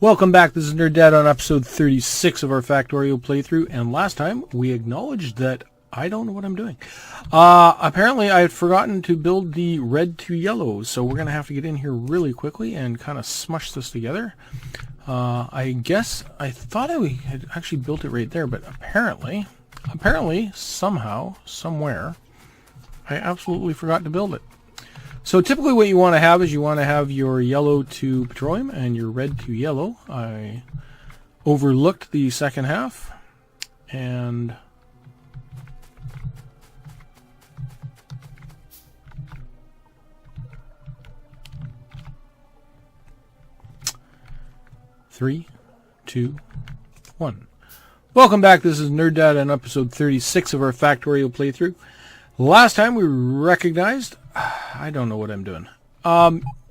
Welcome back. This is Nerd Dad on episode 36 of our Factorio playthrough. And last time we acknowledged that I don't know what I'm doing. Apparently I had forgotten to build the red to yellow, so we're going to have to get in here really quickly and kind of smush this together. I guess I thought I had actually built it right there, but apparently, somehow, somewhere, I absolutely forgot to build it. So typically what you want to have is you want to have your yellow to petroleum and your red to yellow. I overlooked the second half and three, two, one. Welcome back. This is Nerd Dad on episode 36 of our Factorio playthrough. Last time we recognized, I don't know what I'm doing.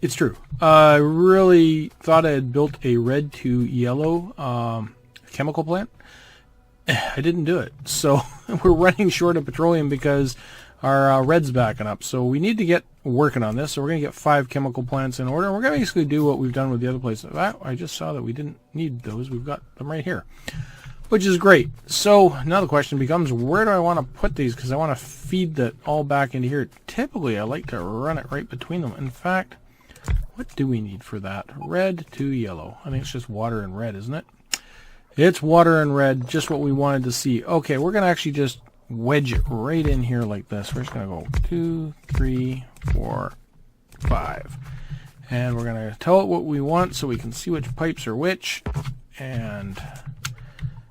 It's true. I really thought I had built a red to yellow chemical plant. I didn't do it. So we're running short of petroleum because our red's backing up. So we need to get working on this. So we're going to get 5 chemical plants in order. We're going to basically do what we've done with the other places. I just saw that we didn't need those. We've got them right here, which is great. So now the question becomes, where do I want to put these? Because I want to feed that all back into here. Typically, I like to run it right between them. In fact, what do we need for that? Red to yellow. I think it's just water and red, isn't it? It's water and red, just what we wanted to see. Okay, we're going to actually just wedge it right in here like this. We're just going to go 2, 3, 4, 5. And we're going to tell it what we want so we can see which pipes are which. And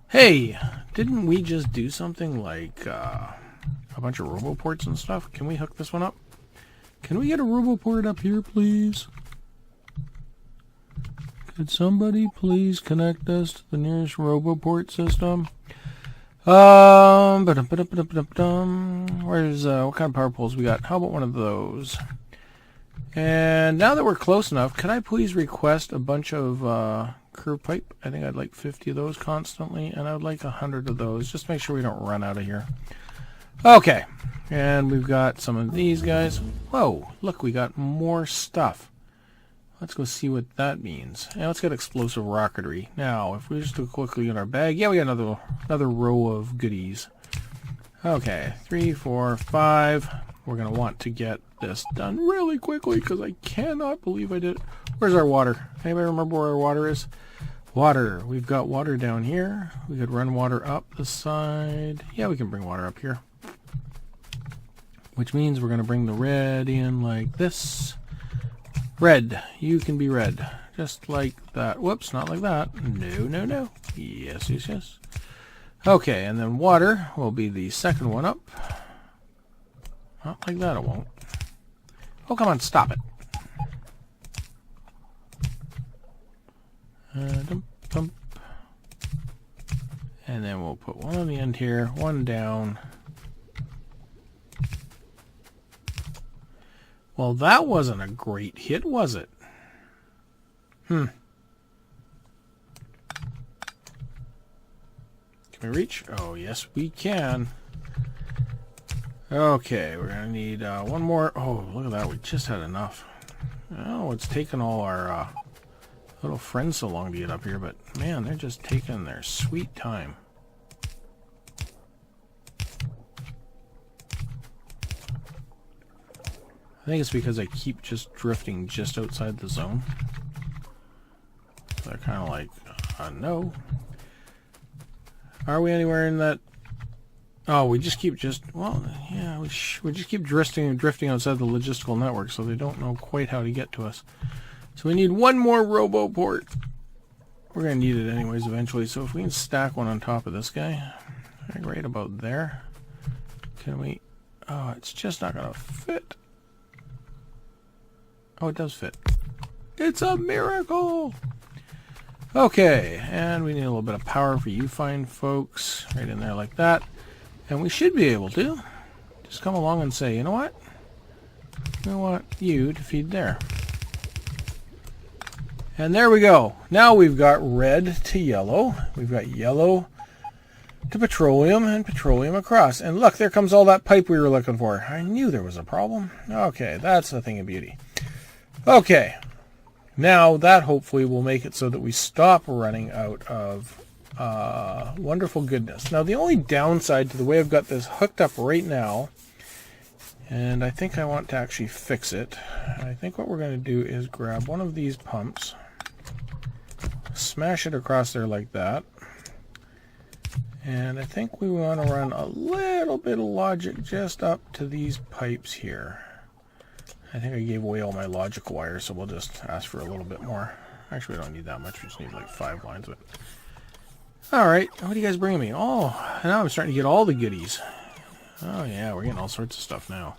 hey, didn't we just do something like a bunch of roboports and stuff? Can we hook this one up? Can we get a roboport up here, please? Could somebody please connect us to the nearest roboport system? Where's what kind of power poles we got? How about one of those? And now that we're close enough, can I please request a bunch of curved pipe? I think I'd like 50 of those constantly, and I would like 100 of those. Just make sure we don't run out of here. Okay, and we've got some of these guys. Whoa, look, we got more stuff. Let's go see what that means. And let's get explosive rocketry. Now, if we just look quickly in our bag, yeah, we got another row of goodies. Okay, 3, 4, 5. We're going to want to get this done really quickly because I cannot believe I did it. Where's our water? Anybody remember where our water is? Water. We've got water down here. We could run water up the side. Yeah, we can bring water up here. Which means we're going to bring the red in like this. Red. You can be red. Just like that. Whoops, not like that. No, no, no. Yes, yes, yes. Okay, and then water will be the second one up. Not like that, it won't. Oh, come on, stop it. Dump, dump. And then we'll put one on the end here, one down. Well, that wasn't a great hit, was it? Can we reach? Oh, yes, we can. Okay, we're going to need one more. Oh, look at that. We just had enough. Oh, it's taken all our little friends so long to get up here, but man, they're just taking their sweet time. I think it's because I keep just drifting just outside the zone. So they're kind of like, no. Are we anywhere in that? Oh, we just keep well, yeah, we just keep drifting outside the logistical network, so they don't know quite how to get to us. So we need one more roboport. We're going to need it anyways eventually, so if we can stack one on top of this guy, right about there. Can we? Oh, it's just not going to fit. Oh, it does fit. It's a miracle! Okay, and we need a little bit of power for you fine folks. Right in there like that. And we should be able to just come along and say, you know what? We want you to feed there. And there we go. Now we've got red to yellow. We've got yellow to petroleum and petroleum across. And look, there comes all that pipe we were looking for. I knew there was a problem. Okay, that's a thing of beauty. Okay, Now that hopefully will make it so that we stop running out of wonderful goodness. Now the only downside to the way I've got this hooked up right now, and I think I want to actually fix it, I think what we're going to do is grab one of these pumps, smash it across there like that, and I think we want to run a little bit of logic just up to these pipes here. I think I gave away all my logic wires, so we'll just ask for a little bit more. Actually, we don't need that much. We just need like 5 lines of it. Alright, what are you guys bringing me? Oh, now I'm starting to get all the goodies. Oh yeah, we're getting all sorts of stuff now.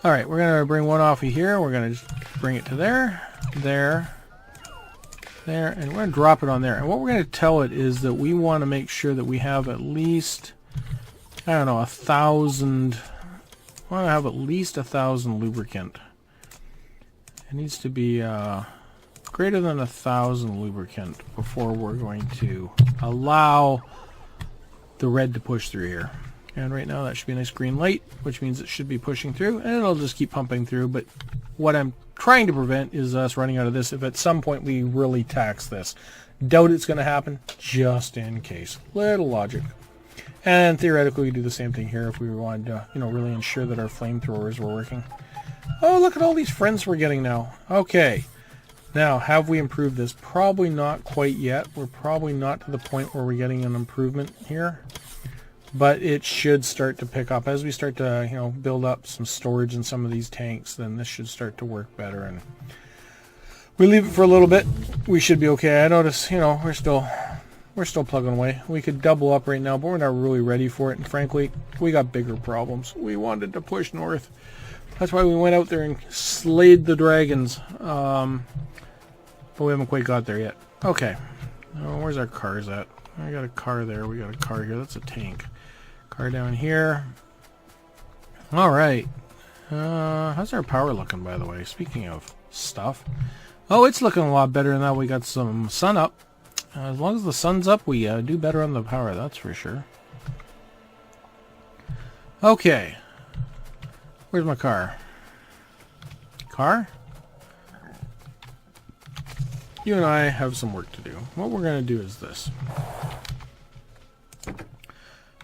Alright, we're going to bring one off of here. We're going to just bring it to there, there, there, and we're going to drop it on there. And what we're going to tell it is that we want to make sure that we have at least, I don't know, 1,000... I want to have at least 1,000 lubricant. It needs to be greater than 1,000 lubricant before we're going to allow the red to push through here. And right now that should be a nice green light, which means it should be pushing through, and it'll just keep pumping through. But what I'm trying to prevent is us running out of this if at some point we really tax this. Doubt it's going to happen, just in case. Little logic. And theoretically, we do the same thing here if we wanted to, really ensure that our flamethrowers were working. Oh, look at all these friends we're getting now. Okay. Now, have we improved this? Probably not quite yet. We're probably not to the point where we're getting an improvement here. But it should start to pick up. As we start to, build up some storage in some of these tanks, then this should start to work better. And we leave it for a little bit, we should be okay. I notice, we're still plugging away. We could double up right now, but we're not really ready for it. And frankly, we got bigger problems. We wanted to push north. That's why we went out there and slayed the dragons. But we haven't quite got there yet. Okay. Oh, where's our cars at? I got a car there. We got a car here. That's a tank. Car down here. Alright. How's our power looking, by the way? Speaking of stuff. Oh, it's looking a lot better now. We got some sun up. As long as the sun's up, we do better on the power, that's for sure. Okay. Where's my car? Car? You and I have some work to do. What we're going to do is this.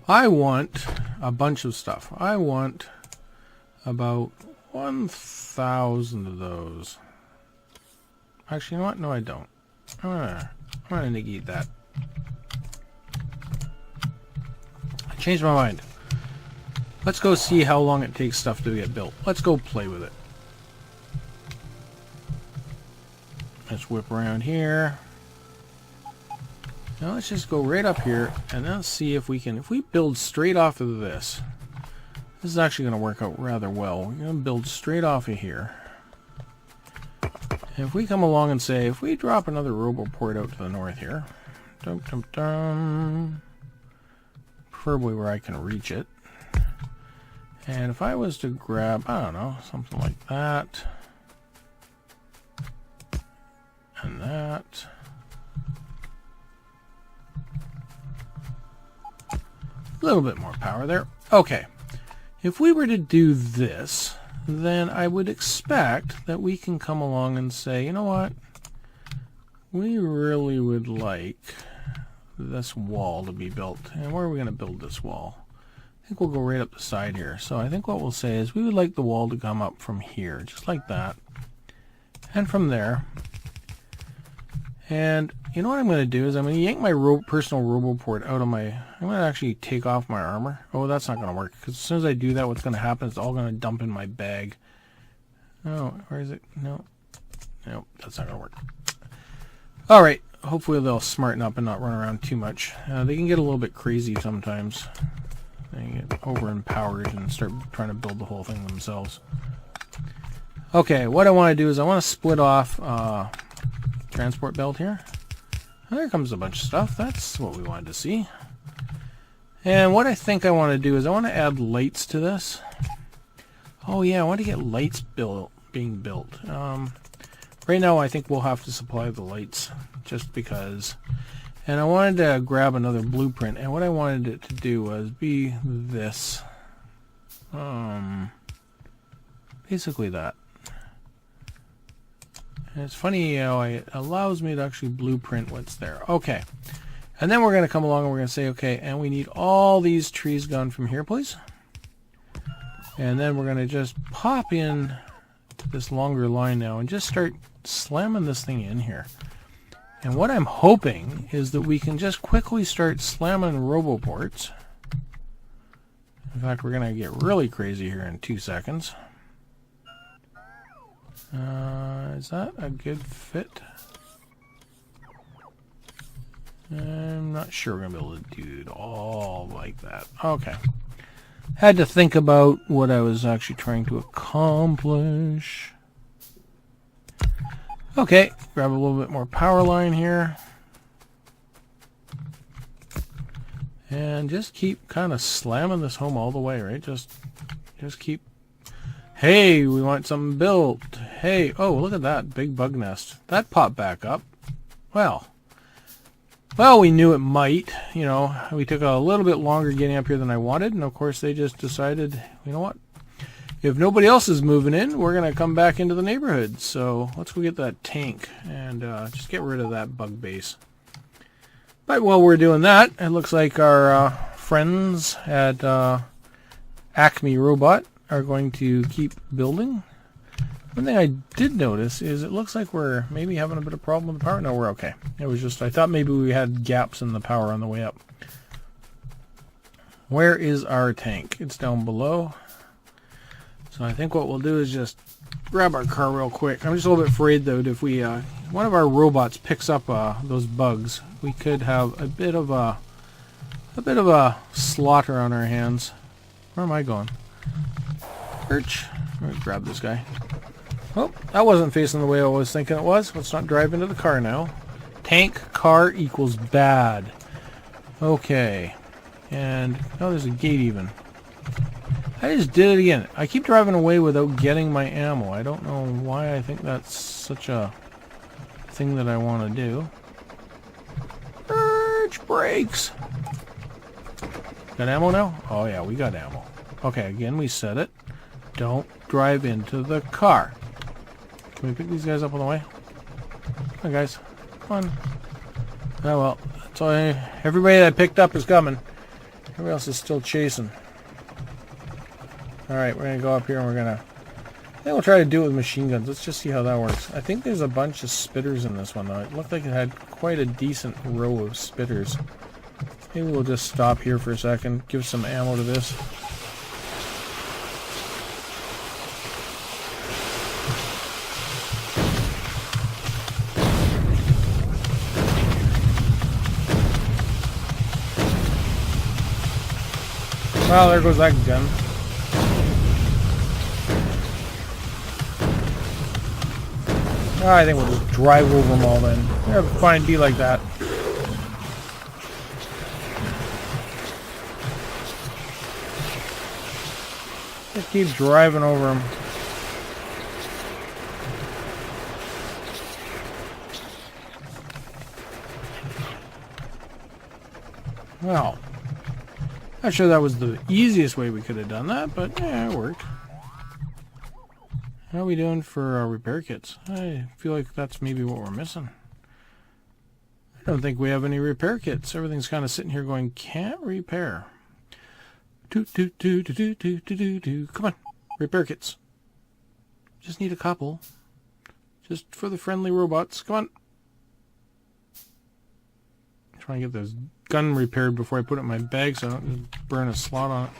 I want a bunch of stuff. I want about 1,000 of those. Actually, you know what? No, I don't. I'm going to negate that. I changed my mind. Let's go see how long it takes stuff to get built. Let's go play with it. Let's whip around here. Now let's just go right up here and let's see if we can, if we build straight off of this is actually going to work out rather well. We're going to build straight off of here. And if we come along and say, if we drop another roboport out to the north here, dum, dum, dum, preferably where I can reach it. And if I was to grab, I don't know, something like that, and that, a little bit more power there. Okay, if we were to do this, then I would expect that we can come along and say, you know what, we really would like this wall to be built. And where are we going to build this wall? I think we'll go right up the side here. So I think what we'll say is we would like the wall to come up from here, just like that, and from there. And you know what I'm going to do is I'm going to yank my personal roboport out of my, I'm going to actually take off my armor. Oh, that's not going to work, because as soon as I do that, what's going to happen is it's all going to dump in my bag. Oh, where is it? No, that's not going to work. All right, hopefully they'll smarten up and not run around too much. They can get a little bit crazy sometimes. They get over-empowered and start trying to build the whole thing themselves. Okay, what I want to do is I want to split off transport belt here. And there comes a bunch of stuff. That's what we wanted to see. And what I think I want to do is I want to add lights to this. Oh yeah, I want to get lights being built. Right now I think we'll have to supply the lights just because. And I wanted to grab another blueprint, and what I wanted it to do was be this. Basically that. And it's funny how it allows me to actually blueprint what's there. Okay. And then we're going to come along and we're going to say, okay, and we need all these trees gone from here, please. And then we're going to just pop in this longer line now and just start slamming this thing in here. And what I'm hoping is that we can just quickly start slamming roboports. In fact, we're going to get really crazy here in 2 seconds. Is that a good fit? I'm not sure we're going to be able to do it all like that. Okay. Had to think about what I was actually trying to accomplish. Okay, grab a little bit more power line here. And just keep kind of slamming this home all the way, right? Just keep... Hey, we want something built. Hey, oh, look at that big bug nest. That popped back up. Well, we knew it might. You know, we took a little bit longer getting up here than I wanted. And, of course, they just decided, you know what? If nobody else is moving in, we're going to come back into the neighborhood. So let's go get that tank and just get rid of that bug base. But while we're doing that, it looks like our friends at Acme Robot are going to keep building. One thing I did notice is it looks like we're maybe having a bit of problem with the power. No, we're okay. It was just, I thought maybe we had gaps in the power on the way up. Where is our tank? It's down below. So I think what we'll do is just grab our car real quick. I'm just a little bit afraid though that if we, one of our robots picks up those bugs, we could have a bit of a slaughter on our hands. Where am I going? Perch. Let me grab this guy. Oh, that wasn't facing the way I was thinking it was. Let's not drive into the car now. Tank car equals bad. Okay. And, oh, there's a gate even. I just did it again. I keep driving away without getting my ammo. I don't know why I think that's such a thing that I want to do. Urge brakes. Got ammo now? Oh yeah, we got ammo. Okay, again, we said it. Don't drive into the car. Can we pick these guys up on the way? Come on, guys. Come on. Oh well. That's all everybody that I picked up is coming. Everybody else is still chasing. Alright, we're going to go up here and I think we'll try to do it with machine guns. Let's just see how that works. I think there's a bunch of spitters in this one though. It looked like it had quite a decent row of spitters. Maybe we'll just stop here for a second, give some ammo to this. Well, there goes that gun. I think we'll just drive over them all then. Yeah, fine, be like that. Just keep driving over them. Well, not sure that was the easiest way we could have done that, but yeah, it worked. How are we doing for repair kits? I feel like that's maybe what we're missing. I don't think we have any repair kits. Everything's kind of sitting here going, can't repair. Come on, repair kits. Just need a couple. Just for the friendly robots. Come on. I'm trying to get this gun repaired before I put it in my bag so I don't just burn a slot on it.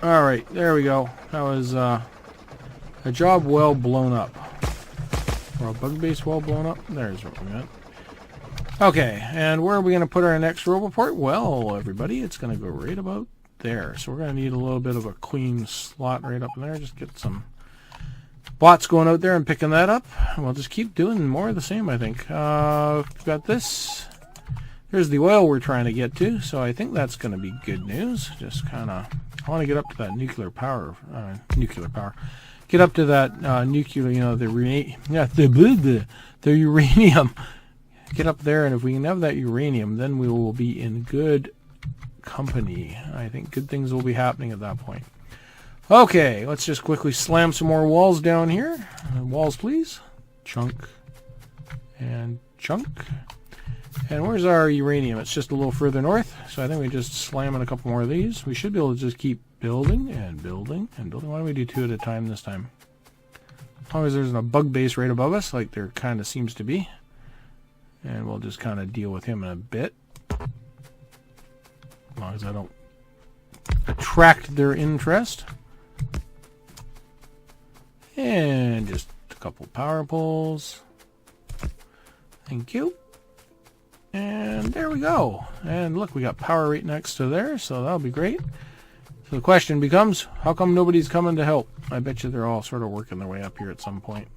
Alright, there we go. That was a job well blown up. Or a bug base well blown up. There's what we meant. Okay, and where are we going to put our next roboport? Well, everybody, it's going to go right about there. So we're going to need a little bit of a clean slot right up in there. Just get some bots going out there and picking that up. And we'll just keep doing more of the same, I think. We've got this. Here's the oil we're trying to get to. So I think that's going to be good news. Just kind of... I want to get up to that nuclear power. Get up to that nuclear, you know, the uranium. Get up there, and if we can have that uranium, then we will be in good company. I think good things will be happening at that point. Okay, let's just quickly slam some more walls down here. Walls, please. Chunk. And chunk. And where's our uranium? It's just a little further north. So I think we just slam in a couple more of these. We should be able to just keep building and building and building. Why don't we do 2 at a time this time? As long as there's a bug base right above us, like there kind of seems to be. And we'll just kind of deal with him in a bit. As long as I don't attract their interest. And just a couple power poles. Thank you. And there we go. And look, we got power right next to there, so that'll be great. So the question becomes, how come nobody's coming to help? I bet you they're all sort of working their way up here at some point.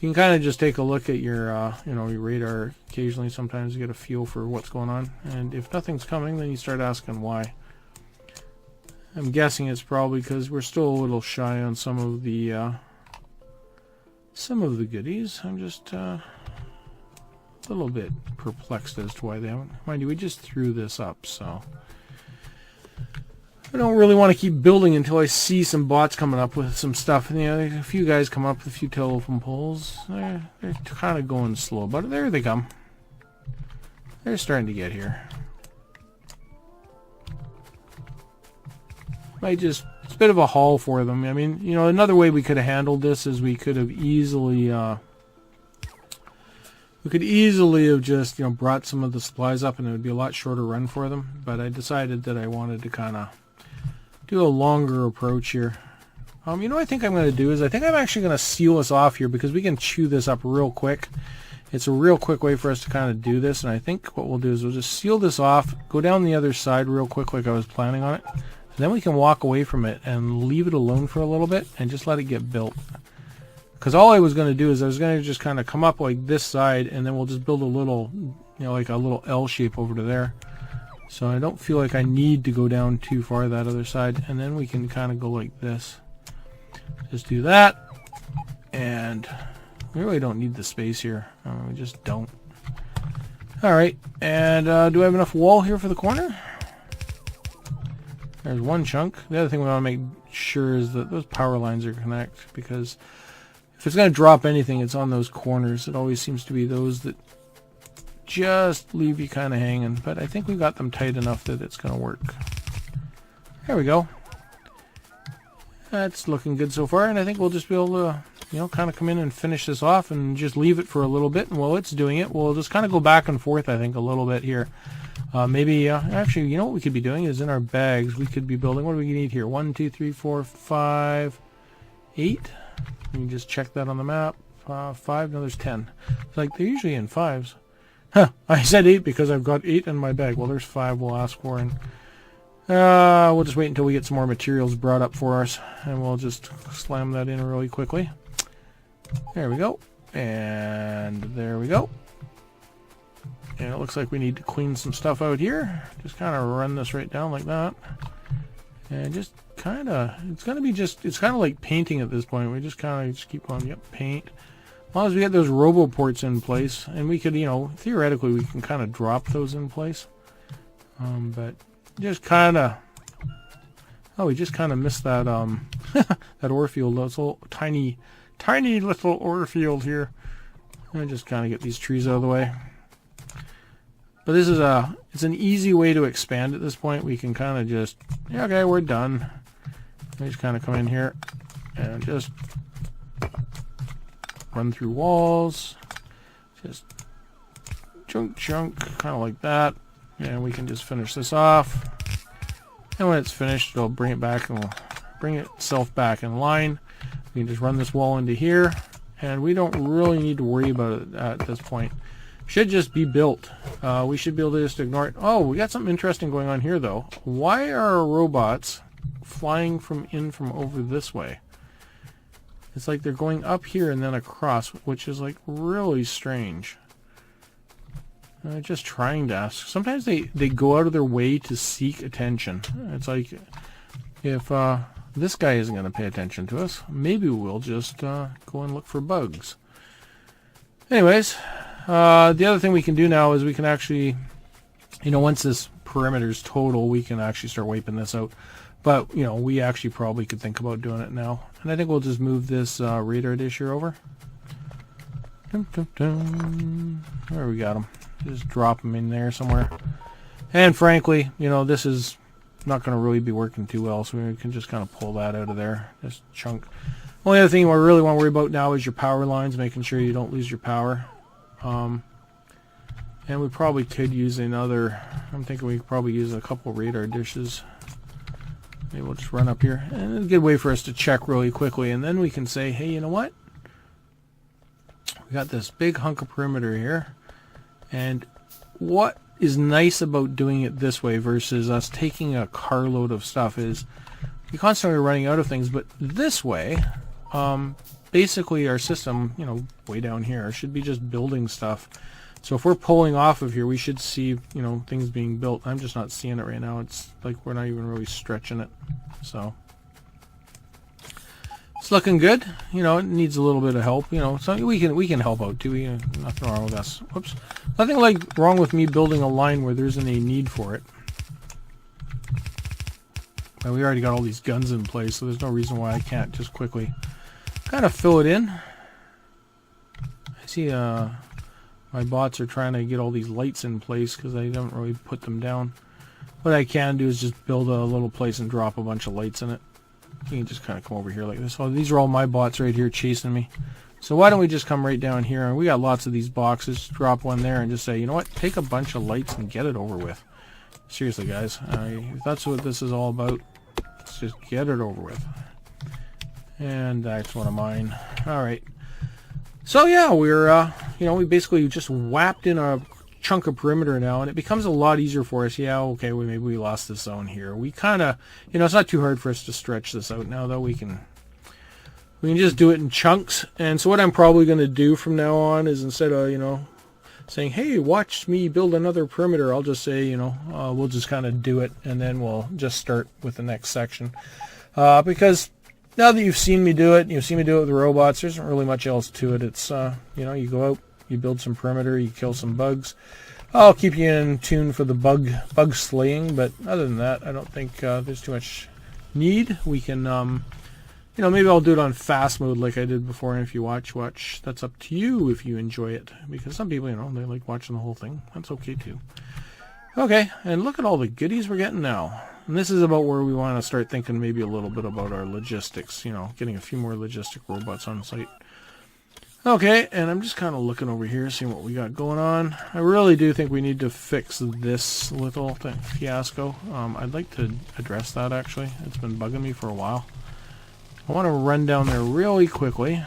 You can kind of just take a look at your, your radar occasionally sometimes to get a feel for what's going on. And if nothing's coming, then you start asking why. I'm guessing it's probably because we're still a little shy on some of the goodies. I'm just a little bit perplexed as to why they haven't. Mind you, we just threw this up, so I don't really want to keep building until I see some bots coming up with some stuff. You know, a few guys come up with a few telephone poles. They're kind of going slow, but there they come. They're starting to get here. It's a bit of a haul for them. I mean, you know, another way we could have handled this is we could have easily, just, brought some of the supplies up, and it would be a lot shorter run for them. But I decided that I wanted to kind of do a longer approach here. You know what I think I'm going to do is I think I'm actually going to seal us off here because we can chew this up real quick. It's a real quick way for us to kind of do this, and I think what we'll do is we'll just seal this off, go down the other side real quick like I was planning on it, and then we can walk away from it and leave it alone for a little bit and just let it get built. Because all I was going to do is I was going to just kind of come up like this side, and then we'll just build a little, like a little L shape over to there. So I don't feel like I need to go down too far that other side, and then we can kind of go like this. Just do that, and we really don't need the space here. We just don't. Alright, and do I have enough wall here for the corner? There's one chunk. The other thing we want to make sure is that those power lines are connected, because if it's going to drop anything, it's on those corners. It always seems to be those that just leave you kind of hanging, but I think we got them tight enough that it's going to work. There we go. That's looking good so far, and I think we'll just be able to, kind of come in and finish this off and just leave it for a little bit, and while it's doing it, we'll just kind of go back and forth, I think, a little bit here. Maybe, actually, what we could be doing is in our bags, we could be building, what do we need here? 1, 2, 3, 4, 5, 8. You can just check that on the map. 5, no, there's 10. It's like, they're usually in 5s. Huh, I said 8 because I've got 8 in my bag. Well, there's 5 we'll ask for, and we'll just wait until we get some more materials brought up for us, and we'll just slam that in really quickly. There we go. And there we go. And it looks like we need to clean some stuff out here. Just kind of run this right down like that. And just kind of, it's kind of like painting at this point. We just kind of just keep on, paint. As long as we get those roboports in place, and we could, theoretically we can kind of drop those in place. But just kind of, we just kind of missed that, that ore field. Those little tiny little ore field here. And just kind of get these trees out of the way. But this is it's an easy way to expand at this point. We can kind of just, okay, we're done. We just kind of come in here and just run through walls. Just chunk, kind of like that. And we can just finish this off. And when it's finished, it'll bring it back and we'll bring itself back in line. We can just run this wall into here. And we don't really need to worry about it at this point. Should just be built. We should be able to just ignore it. Oh, we got something interesting going on here, though. Why are our robots flying from over this way? It's like they're going up here and then across, which is like really strange. Just trying to ask. Sometimes they go out of their way to seek attention. It's like if this guy isn't going to pay attention to us, maybe we'll just go and look for bugs. Anyways. The other thing we can do now is we can actually, once this perimeter is total, we can actually start wiping this out. But, you know, we actually probably could think about doing it now. And I think we'll just move this radar dish here over. Dun, dun, dun. There we got them. Just drop them in there somewhere. And frankly, you know, this is not going to really be working too well, so we can just kind of pull that out of there. This chunk. Only other thing we really want to worry about now is your power lines, making sure you don't lose your power. And we probably could use another, I'm thinking we could probably use a couple radar dishes. Maybe we'll just run up here. And it's a good way for us to check really quickly. And then we can say, hey, you know what? We got this big hunk of perimeter here. And what is nice about doing it this way versus us taking a carload of stuff is you're constantly running out of things. But this way, basically our system, you know, way down here, should be just building stuff. So if we're pulling off of here, we should see, you know, things being built. I'm just not seeing it right now. It's like we're not even really stretching it. So it's looking good. You know, it needs a little bit of help. You know, so we can help out too. Nothing wrong with us. Whoops. Nothing like wrong with me building a line where there isn't a need for it. And we already got all these guns in place, so there's no reason why I can't just quickly kind of fill it in. I see my bots are trying to get all these lights in place because I don't really put them down. What I can do is just build a little place and drop a bunch of lights in it. You can just kind of come over here like this. Oh, these are all my bots right here chasing me. So why don't we just come right down here, and we got lots of these boxes. Drop one there and just say, you know what, take a bunch of lights and get it over with. Seriously, guys, if that's what this is all about, let's just get it over with. And that's one of mine. All right. So yeah, we're you know, we basically just whapped in a chunk of perimeter now, and it becomes a lot easier for us. Yeah, okay, maybe we lost this zone here. We kind of, you know, it's not too hard for us to stretch this out now, though. We can just do it in chunks. And so what I'm probably going to do from now on is, instead of, you know, saying, hey, watch me build another perimeter, I'll just say, you know, we'll just kind of do it, and then we'll just start with the next section. Because now that you've seen me do it, you've seen me do it with the robots, there isn't really much else to it. It's, you know, you go out, you build some perimeter, you kill some bugs. I'll keep you in tune for the bug slaying, but other than that, I don't think there's too much need. We can, you know, maybe I'll do it on fast mode like I did before, and if you watch, that's up to you if you enjoy it. Because some people, you know, they like watching the whole thing. That's okay too. Okay, and look at all the goodies we're getting now. And this is about where we want to start thinking maybe a little bit about our logistics, you know, getting a few more logistic robots on site. Okay, and I'm just kind of looking over here, seeing what we got going on. I really do think we need to fix this little fiasco. I'd like to address that, actually. It's been bugging me for a while. I want to run down there really quickly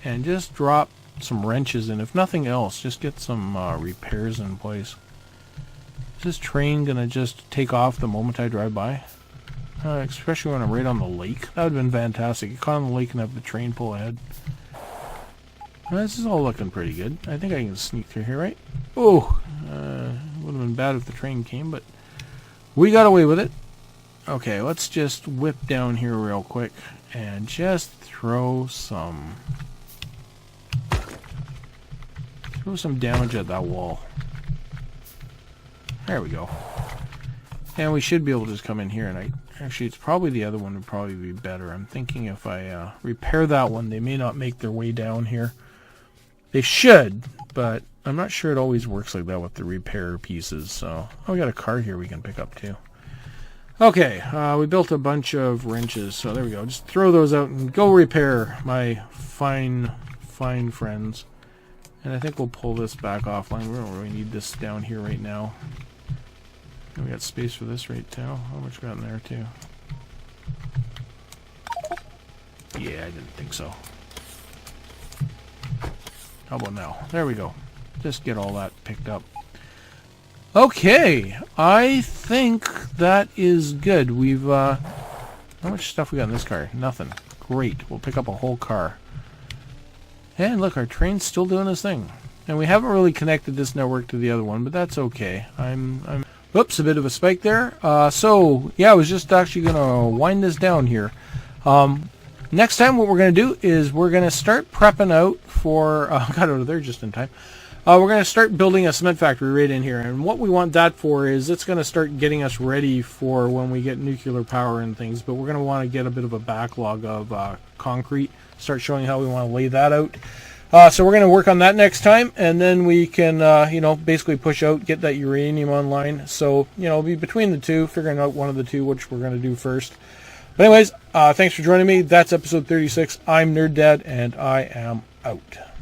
and just drop some wrenches in. If nothing else, just get some repairs in place. Is this train going to just take off the moment I drive by? Especially when I'm right on the lake. That would have been fantastic. You caught on the lake and have the train pull ahead. This is all looking pretty good. I think I can sneak through here, right? Oh, would have been bad if the train came, but we got away with it. Okay, let's just whip down here real quick and just throw some damage at that wall. There we go. And we should be able to just come in here, and actually it's probably the other one would probably be better. I'm thinking if I repair that one, they may not make their way down here. They should, but I'm not sure it always works like that with the repair pieces. So, oh, we got a car here we can pick up too. Okay, we built a bunch of wrenches, so there we go. Just throw those out and go repair, my fine friends. And I think we'll pull this back offline. We don't really need this down here right now. And we got space for this right now. How much we got in there too? Yeah, I didn't think so. How about now? There we go. Just get all that picked up. Okay, I think that is good. We've, how much stuff we got in this car? Nothing. Great. We'll pick up a whole car. And look, our train's still doing this thing. And we haven't really connected this network to the other one, but that's okay. Oops, a bit of a spike there. So, yeah, I was just actually going to wind this down here. Next time what we're going to do is we're going to start prepping out for... got out of there just in time. we're going to start building a cement factory right in here. And what we want that for is it's going to start getting us ready for when we get nuclear power and things. But we're going to want to get a bit of a backlog of concrete, start showing how we want to lay that out. So we're going to work on that next time, and then we can, basically push out, get that uranium online. So, it'll be between the two, figuring out one of the two, which we're going to do first. But anyways, thanks for joining me. That's episode 36. I'm Nerd Dad, and I am out.